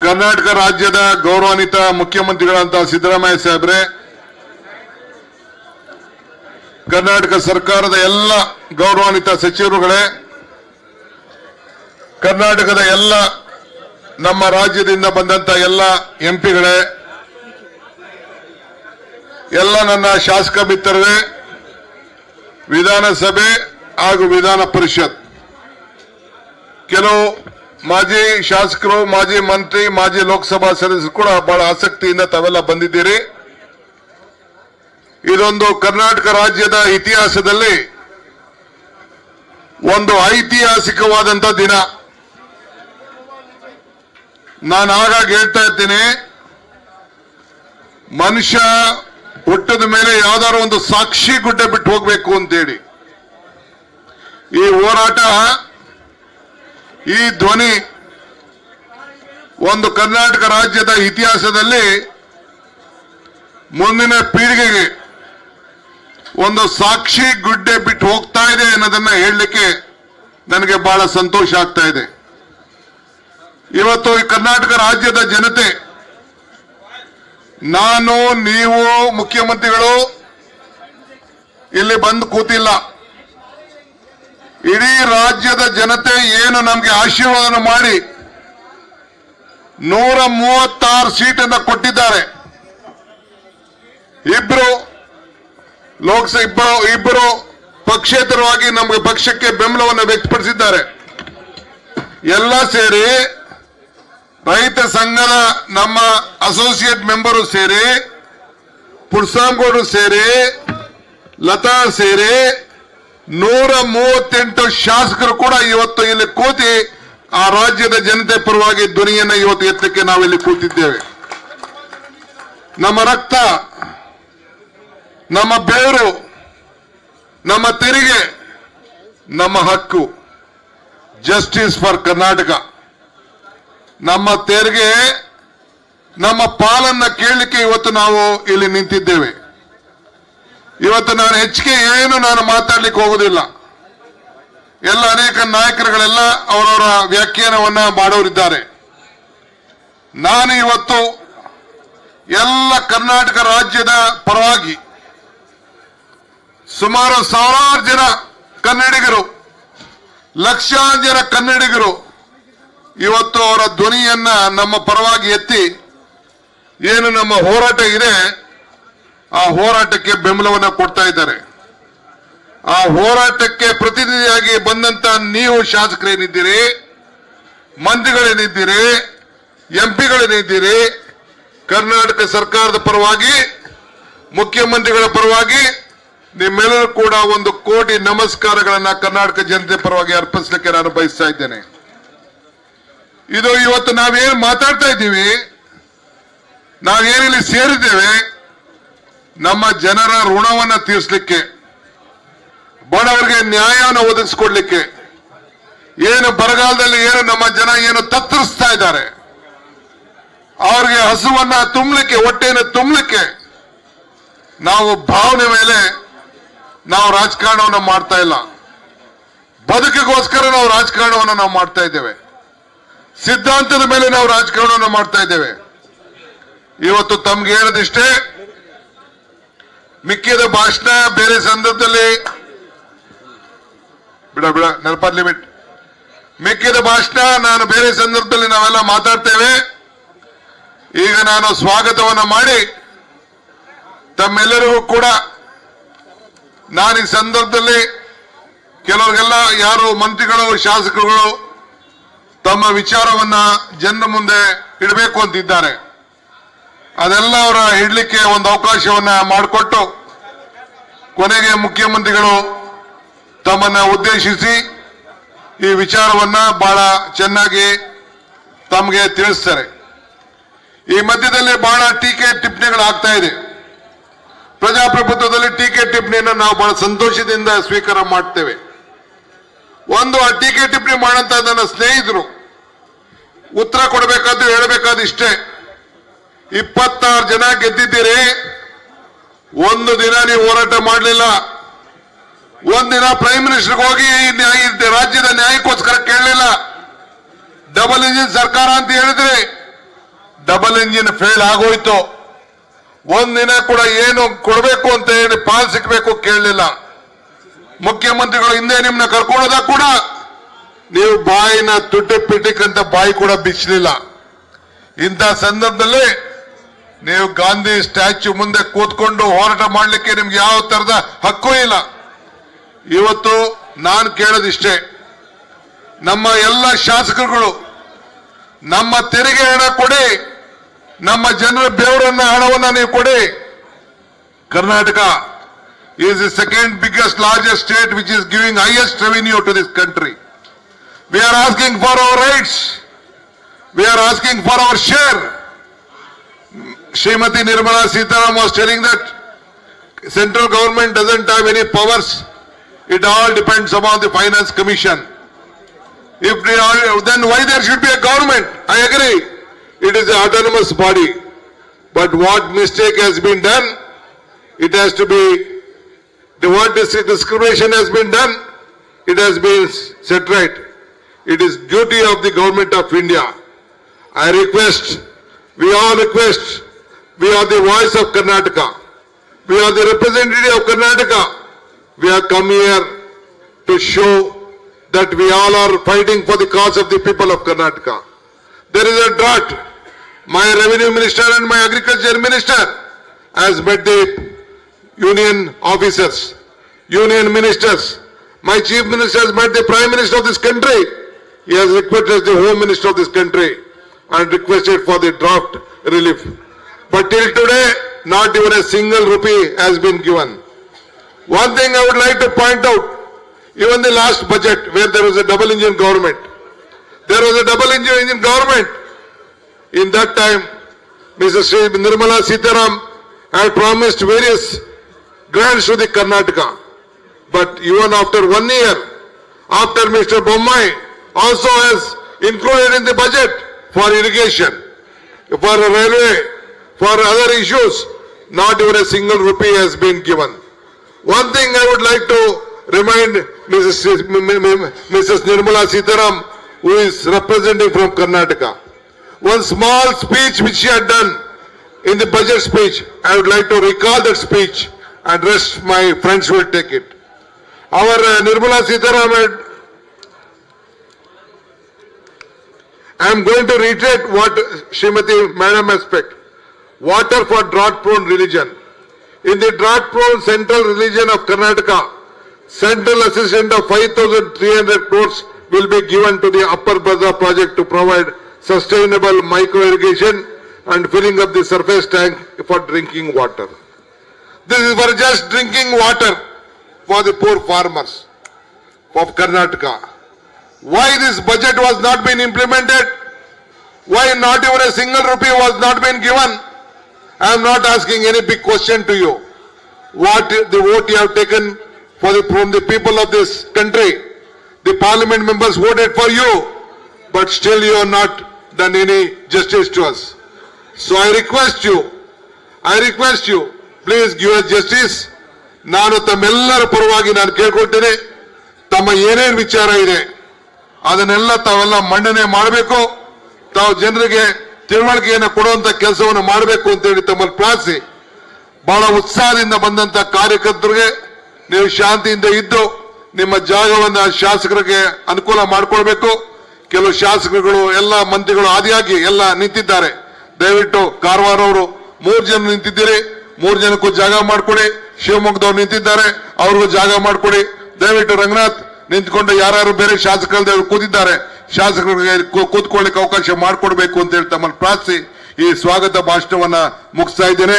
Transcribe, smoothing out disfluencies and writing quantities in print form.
ಕರ್ನಾಟಕ ರಾಜ್ಯದ ಗೌರವಾನ್ವಿತ ಮುಖ್ಯಮಂತ್ರಿಗಳಂತ ಸಿದ್ದರಾಮಯ್ಯ ಸಾಹೇಬ್ರೆ, ಕರ್ನಾಟಕ ಸರ್ಕಾರದ ಎಲ್ಲ ಗೌರವಾನ್ವಿತ ಸಚಿವರುಗಳೇ, ಕರ್ನಾಟಕದ ಎಲ್ಲ ನಮ್ಮ ರಾಜ್ಯದಿಂದ ಬಂದಂತ ಎಲ್ಲ ಎಂಪಿಗಳೇ, ಎಲ್ಲ ನನ್ನ ಶಾಸಕ ಮಿತ್ರರೇ, ವಿಧಾನಸಭೆ ಹಾಗೂ ವಿಧಾನ ಪರಿಷತ್ ಕೆಲವು ಮಾಜಿ ಶಾಸಕರು, ಮಾಜಿ ಮಂತ್ರಿ, ಮಾಜಿ ಲೋಕಸಭಾ ಸದಸ್ಯರು ಕೂಡ ಬಹಳ ಆಸಕ್ತಿಯಿಂದ ತಾವೆಲ್ಲ ಬಂದಿದ್ದೀರಿ. ಇದೊಂದು ಕರ್ನಾಟಕ ರಾಜ್ಯದ ಇತಿಹಾಸದಲ್ಲಿ ಒಂದು ಐತಿಹಾಸಿಕವಾದಂತ ದಿನ. ನಾನು ಆಗಾಗ ಹೇಳ್ತಾ ಇದ್ದೀನಿ, ಮನುಷ್ಯ ಹುಟ್ಟದ ಮೇಲೆ ಯಾವ್ದಾದ್ರು ಒಂದು ಸಾಕ್ಷಿ ಗುಡ್ಡೆ ಬಿಟ್ಟು ಹೋಗ್ಬೇಕು ಅಂತೇಳಿ ಈ ಹೋರಾಟ, ಈ ಧ್ವನಿ ಒಂದು ಕರ್ನಾಟಕ ರಾಜ್ಯದ ಇತಿಹಾಸದಲ್ಲಿ ಮುಂದಿನ ಪೀಳಿಗೆಗೆ ಒಂದು ಸಾಕ್ಷಿ ಗುಡ್ಡೆ ಬಿಟ್ಟು ಹೋಗ್ತಾ ಇದೆ ಅನ್ನೋದನ್ನ ಹೇಳಲಿಕ್ಕೆ ನನಗೆ ಬಹಳ ಸಂತೋಷ ಆಗ್ತಾ ಇದೆ. ಇವತ್ತು ಈ ಕರ್ನಾಟಕ ರಾಜ್ಯದ ಜನತೆ, ನಾನು, ನೀವು, ಮುಖ್ಯಮಂತ್ರಿಗಳು ಇಲ್ಲಿ ಬಂದು ಕೂತಿಲ್ಲ. ಇಡೀ ರಾಜ್ಯದ ಜನತೆ ಏನು ನಮಗೆ ಆಶೀರ್ವಾದ ಮಾಡಿ 136 ಸೀಟನ್ನು ಕೊಟ್ಟಿದ್ದಾರೆ. ಇಬ್ಬರು ಪಕ್ಷೇತರವಾಗಿ ನಮಗೆ ಪಕ್ಷಕ್ಕೆ ಬೆಂಬಲವನ್ನು ವ್ಯಕ್ತಪಡಿಸಿದ್ದಾರೆ. ಎಲ್ಲ ಸೇರಿ ರೈತ ಸಂಘದ ನಮ್ಮ ಅಸೋಸಿಯೇಟ್ ಮೆಂಬರು ಸೇರಿ, ಪುಡ್ಸಾಂಗೌಡರು ಸೇರಿ, ಲತಾ ಸೇರಿ 138 ಶಾಸಕರು ಕೂಡ ಇವತ್ತು ಇಲ್ಲಿ ಕೂತಿ ಆ ರಾಜ್ಯದ ಜನತೆ ಪರವಾಗಿ ಧ್ವನಿಯನ್ನು ಇವತ್ತು ಎತ್ತಕ್ಕೆ ನಾವಿಲ್ಲಿ ಕೂತಿದ್ದೇವೆ. ನಮ್ಮ ರಕ್ತ, ನಮ್ಮ ಬೆವರು, ನಮ್ಮ ತೆರಿಗೆ, ನಮ್ಮ ಹಕ್ಕು, ಜಸ್ಟಿಸ್ ಫಾರ್ ಕರ್ನಾಟಕ. ನಮ್ಮ ತೆರಿಗೆ, ನಮ್ಮ ಪಾಲನ್ನ ಕೇಳಲಿಕ್ಕೆ ಇವತ್ತು ನಾವು ಇಲ್ಲಿ ನಿಂತಿದ್ದೇವೆ. ಇವತ್ತು ನಾನು ಹೆಚ್ಚಿಗೆ ಏನು ಮಾತಾಡ್ಲಿಕ್ಕೆ ಹೋಗೋದಿಲ್ಲ. ಎಲ್ಲ ಅನೇಕ ನಾಯಕರುಗಳೆಲ್ಲ ಅವರವರ ವ್ಯಾಖ್ಯಾನವನ್ನ ಮಾಡೋರಿದ್ದಾರೆ. ನಾನು ಇವತ್ತು ಎಲ್ಲ ಕರ್ನಾಟಕ ರಾಜ್ಯದ ಪರವಾಗಿ ಸುಮಾರು 1000 ಜನ ಕನ್ನಡಿಗರು, ಲಕ್ಷಾಂತರ ಜನ ಕನ್ನಡಿಗರು ಇವತ್ತು ಅವರ ಧ್ವನಿಯನ್ನ ನಮ್ಮ ಪರವಾಗಿ ಎತ್ತಿ ಏನು ನಮ್ಮ ಹೋರಾಟ ಇದೆ ಆ ಹೋರಾಟಕ್ಕೆ ಬೆಂಬಲವನ್ನು ಕೊಡ್ತಾ ಇದ್ದಾರೆ. ಆ ಹೋರಾಟಕ್ಕೆ ಪ್ರತಿನಿಧಿಯಾಗಿ ಬಂದಂತ ನೀವು ಶಾಸಕರೇನಿದ್ದೀರಿ, ಮಂತ್ರಿಗಳೇನಿದ್ದೀರಿ, ಎಂಪಿಗಳೇನಿದ್ದೀರಿ, ಕರ್ನಾಟಕ ಸರ್ಕಾರದ ಪರವಾಗಿ, ಮುಖ್ಯಮಂತ್ರಿಗಳ ಪರವಾಗಿ ನಿಮ್ಮೆಲ್ಲರೂ ಕೂಡ 1 ಕೋಟಿ ನಮಸ್ಕಾರಗಳನ್ನ ಕರ್ನಾಟಕ ಜನತೆ ಪರವಾಗಿ ಅರ್ಪಿಸಲಿಕ್ಕೆ ನಾನು ಬಯಸ್ತಾ ಇದ್ದೇನೆ. ಇದು ಇವತ್ತು ನಾವೇನು ಮಾತಾಡ್ತಾ ಇದ್ದೀವಿ, ನಾವೇನಿಲ್ಲಿ ಸೇರಿದ್ದೇವೆ, ನಮ್ಮ ಜನರ ಋಣವನ್ನು ತೀರಿಸಲಿಕ್ಕೆ, ಬಡವರಿಗೆ ನ್ಯಾಯವನ್ನು ಒದಗಿಸಿಕೊಡ್ಲಿಕ್ಕೆ, ಏನು ಬರಗಾಲದಲ್ಲಿ ಏನು ನಮ್ಮ ಜನ ಏನು ತತ್ತರಿಸ್ತಾ ಇದ್ದಾರೆ, ಅವ್ರಿಗೆ ಹಸುವನ್ನ ತುಂಬಲಿಕ್ಕೆ, ಹೊಟ್ಟೆಯನ್ನು ತುಂಬಲಿಕ್ಕೆ ನಾವು ಭಾವನೆ ಮೇಲೆ ನಾವು ರಾಜಕಾರಣವನ್ನು ಮಾಡ್ತಾ ಇಲ್ಲ. ಬದುಕಿಗೋಸ್ಕರ ನಾವು ರಾಜಕಾರಣವನ್ನು ನಾವು ಮಾಡ್ತಾ ಇದ್ದೇವೆ. ಸಿದ್ಧಾಂತದ ಮೇಲೆ ನಾವು ರಾಜಕಾರಣವನ್ನು ಮಾಡ್ತಾ ಇದ್ದೇವೆ. ಇವತ್ತು ತಮ್ಗೆ ಹೇಳದಿಷ್ಟೇ, ಮಿಕ್ಕಿದ ಭಾಷಣ ಬೇರೆ ಸಂದರ್ಭದಲ್ಲಿ ನೆನಪಾದ ಲಿಮಿಟ್, ಮಿಕ್ಕಿದ ಭಾಷಣ ನಾನು ಬೇರೆ ಸಂದರ್ಭದಲ್ಲಿ ನಾವೆಲ್ಲ ಮಾತಾಡ್ತೇವೆ. ಈಗ ನಾನು ಸ್ವಾಗತವನ್ನು ಮಾಡಿ ತಮ್ಮೆಲ್ಲರಿಗೂ ಕೂಡ ನಾನು ಈ ಸಂದರ್ಭದಲ್ಲಿ ಕೆಲವರಿಗೆಲ್ಲ ಯಾರು ಮಂತ್ರಿಗಳು, ಶಾಸಕರುಗಳು ತಮ್ಮ ವಿಚಾರವನ್ನ ಜನರ ಮುಂದೆ ಇಡಬೇಕು ಅಂತಿದ್ದಾರೆ, ಅದೆಲ್ಲ ಅವರ ಇಡ್ಲಿಕ್ಕೆ ಒಂದು ಅವಕಾಶವನ್ನ ಮಾಡಿಕೊಟ್ಟು ಕೊನೆಗೆ ಮುಖ್ಯಮಂತ್ರಿಗಳು ತಮ್ಮನ್ನ ಉದ್ದೇಶಿಸಿ ಈ ವಿಚಾರವನ್ನ ಬಹಳ ಚೆನ್ನಾಗಿ ತಮಗೆ ತಿಳಿಸ್ತಾರೆ. ಈ ಮಧ್ಯದಲ್ಲಿ ಬಹಳ ಟೀಕೆ ಟಿಪ್ಪಣಿಗಳು ಆಗ್ತಾ ಇದೆ. ಪ್ರಜಾಪ್ರಭುತ್ವದಲ್ಲಿ ಟೀಕೆ ಟಿಪ್ಪಣಿಯನ್ನು ನಾವು ಬಹಳ ಸಂತೋಷದಿಂದ ಸ್ವೀಕಾರ ಮಾಡ್ತೇವೆ. ಒಂದು, ಆ ಟೀಕೆ ಟಿಪ್ಪಣಿ ಮಾಡಂತ ನನ್ನ ಸ್ನೇಹಿತರು ಉತ್ತರ ಕೊಡಬೇಕಾದ್ದು, ಹೇಳಬೇಕಾದ ಇಷ್ಟೇ. 26 ಜನ ಗೆದ್ದಿದ್ದೀರಿ, ಒಂದು ದಿನ ನೀವು ಹೋರಾಟ ಮಾಡಲಿಲ್ಲ. ಒಂದಿನ ಪ್ರೈಮ್ ಮಿನಿಸ್ಟರ್ಗೆ ಹೋಗಿ ರಾಜ್ಯದ ನ್ಯಾಯಕ್ಕೋಸ್ಕರ ಕೇಳಲಿಲ್ಲ. ಡಬಲ್ ಇಂಜಿನ್ ಸರ್ಕಾರ ಅಂತ ಹೇಳಿದ್ರಿ, ಡಬಲ್ ಇಂಜಿನ್ ಫೇಲ್ ಆಗೋಯ್ತು. ಒಂದಿನ ಕೂಡ ಏನು ಕೊಡಬೇಕು ಅಂತ ಹೇಳಿ ಪಾಲ್ ಸಿಕ್ಬೇಕು ಕೇಳಲಿಲ್ಲ. ಮುಖ್ಯಮಂತ್ರಿಗಳು ಹಿಂದೆ ನಿಮ್ಮನ್ನ ಕರ್ಕೊಳ್ಳೋದ ಕೂಡ ನೀವು ಬಾಯಿನ ತುಟ್ಟಿ ಪಿಟಿಕ್ ಬಾಯಿ ಕೂಡ ಬಿಚ್ಚಲಿಲ್ಲ. ಇಂಥ ಸಂದರ್ಭದಲ್ಲಿ ನೀವು ಗಾಂಧಿ ಸ್ಟ್ಯಾಚ್ಯೂ ಮುಂದೆ ಕೂತ್ಕೊಂಡು ಹೋರಾಟ ಮಾಡಲಿಕ್ಕೆ ನಿಮ್ಗೆ ಯಾವ ತರದ ಹಕ್ಕು ಇಲ್ಲ. ಇವತ್ತು ನಾನು ಕೇಳೋದಿಷ್ಟೇ, ನಮ್ಮ ಎಲ್ಲ ಶಾಸಕರುಗಳು ನಮ್ಮ ತೆರಿಗೆ ಹಣ ಕೊಡಿ, ನಮ್ಮ ಜನರ ಬೆವರನ್ನ ಹಣವನ್ನ ನೀವು ಕೊಡಿ. Karnataka is the second biggest largest state which is giving highest revenue to this country. We are asking for our rights. We are asking for our share. Srimati Nirmala Sitharaman was telling that central government doesn't have any powers. It all depends upon the Finance Commission. If they are, then why there should be a government? I agree. It is an autonomous body. But what mistake has been done? It has to be, the what discrimination has been done, it has been set right. It is duty of the government of India. I request, we all request, we are the voice of Karnataka. We are the representative of Karnataka. We have come here to show that we all are fighting for the cause of the people of Karnataka. There is a drought. My revenue minister and my agriculture minister has met the union officers, union ministers. My chief minister has met the prime minister of this country. He has requested the home minister of this country and requested for the drought relief. But till today, not even a single rupee has been given. One thing I would like to point out, even the last budget where there was a double engine government, there was a double engine government. In that time, Mrs. Nirmala Sitharaman had promised various grants to the Karnataka. But even after 1 year, after Mr. Bommai also has included in the budget for irrigation, for railway, for other issues, not even a single rupee has been given. One thing I would like to remind Mrs. Nirmala Sitharaman, who is representing from Karnataka, one small speech which she had done in the budget speech, I would like to recall that speech and rest my friends will take it. Our Nirmala Sitharaman, I am going to reiterate what Srimati Madam has said. Water for drought-prone region. In the drought-prone central region of Karnataka, central assistance of 5,300 crores will be given to the Upper Bhadra project to provide sustainable micro-irrigation and filling up the surface tank for drinking water. This is for just drinking water for the poor farmers of Karnataka. Why this budget was not been implemented? Why not even a single rupee was not been given? I am not asking any big question to you. What the vote you have taken from the people of this country? The parliament members voted for you, but still you have not done any justice to us. So I request you, please give us justice. ನಾನು ತಮ್ಮೆಲ್ಲರ ಪರವಾಗಿ ನಾನು ಕೇಳ್ಕೊಳ್ತೇನೆ, ತಮ್ಮ ಏನೇನು ವಿಚಾರ ಇದೆ ಅದನ್ನೆಲ್ಲ ತಾವೆಲ್ಲ ಮಂಡನೆ ಮಾಡಬೇಕು. ತಾವು ಜನರಿಗೆ ತಿಳುವಳಿಕೆಯನ್ನು ಕೊಡುವಂತ ಕೆಲಸವನ್ನು ಮಾಡಬೇಕು ಅಂತ ಹೇಳಿ ತಮ್ಮಲ್ಲಿ ಪ್ರಾರ್ಥಿಸಿ, ಬಹಳ ಉತ್ಸಾಹದಿಂದ ಬಂದಂತ ಕಾರ್ಯಕರ್ತರಿಗೆ ನೀವು ಶಾಂತಿಯಿಂದ ಇದ್ದು ನಿಮ್ಮ ಜಾಗವನ್ನ ಶಾಸಕರಿಗೆ ಅನುಕೂಲ ಮಾಡಿಕೊಳ್ಬೇಕು. ಕೆಲವು ಶಾಸಕರುಗಳು ಎಲ್ಲ ಮಂತ್ರಿಗಳು ಆದಿಯಾಗಿ ಎಲ್ಲ ನಿಂತಿದ್ದಾರೆ. ದಯವಿಟ್ಟು ಕಾರವಾರ ಅವರು 3 ಜನ ನಿಂತಿದ್ದೀರಿ, 3 ಜನಕ್ಕೂ ಜಾಗ ಮಾಡಿಕೊಡಿ. ಶಿವಮೊಗ್ಗದವ್ರು ನಿಂತಿದ್ದಾರೆ, ಅವ್ರಿಗೂ ಜಾಗ ಮಾಡಿಕೊಡಿ. ದಯವಿಟ್ಟು ರಂಗನಾಥ್ ನಿಂತ್ಕೊಂಡು ಯಾರು ಬೇರೆ ಶಾಸಕರು ಕೂತಿದ್ದಾರೆ, ಶಾಸಕರಿಗೆ ಕೂತ್ಕೊಳ್ಳಿಕ್ಕೆ ಅವಕಾಶ ಮಾಡಿಕೊಡ್ಬೇಕು ಅಂತ ಹೇಳಿ ತಮ್ಮಲ್ಲಿ ಪ್ರಾರ್ಥಿಸಿ ಈ ಸ್ವಾಗತ ಭಾಷಣವನ್ನ ಮುಗಿಸ್ತಾ ಇದ್ದೇನೆ.